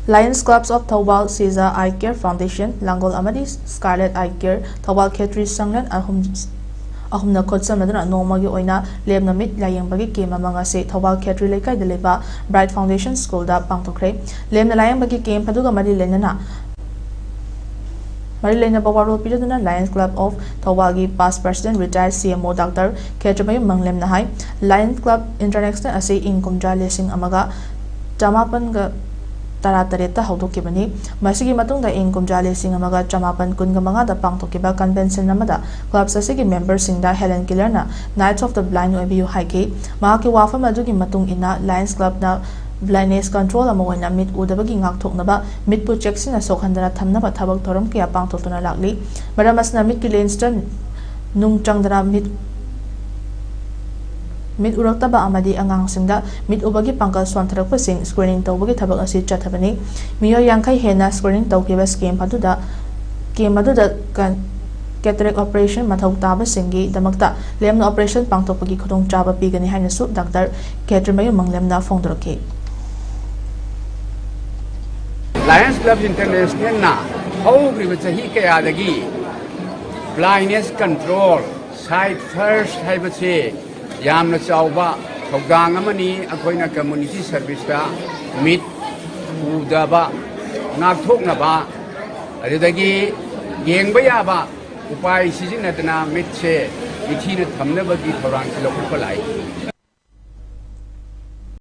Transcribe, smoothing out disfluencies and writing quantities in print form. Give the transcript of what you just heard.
Lions Clubs of Thawal Caesar Eye Care Foundation, Langol Amadi Scarlet Eye Care, Thawal Khetri Sanglan ahumna khotsa maduna nomagi oina lemna mit layengbagi game amanga se Thawal Khetri lekai de leba Bright Foundation School da pangthokkhre lemna layengbagi game paduga mari lenana Marilena Bawaro Pidana Lions Club of Thawalgi past president retired CMO Dr. Khetrabay Manglemna Hai Lions Club International Ase income jalesing amaga Jamapan ga Taratareta Haudokibani Masigi Matunda income jalesing amaga Jamapan Kungamanga da Pangtokiba Convention Namada Club Sasigi members in da Helen Killerna Knights of the Blind Obu Haiki Mahaki Wafa Madugi Matung ina Lions Club na blindness control amawina mit udabagi ngakthoknaba mitpu checksina sokhandana thamnaba thabak thoram kya pangthotuna lakli maramasna mit ki lenston nung changdana mit uraktaba amadi angangsingda mit ubagi pangkal swantharakpa sing screening tawbagi thabak asi chathabani miyo yangkai hena screening tawkiba scheme paduda kan cataract operation mathau taba singi damakta lemna operation pangthokpagi khudong chaba pigani haina su Dr. Khetrabay Manglemna phongdorke Lions Club International na hawgriba chahi kayadagi blindness control side first haibase yamna chawba thawgang amani akoina community service ta mit udaba ngakthoknaba adudagi yengba yaba upai sizinadna mitse mithina thamnabagi thorang silokpa lai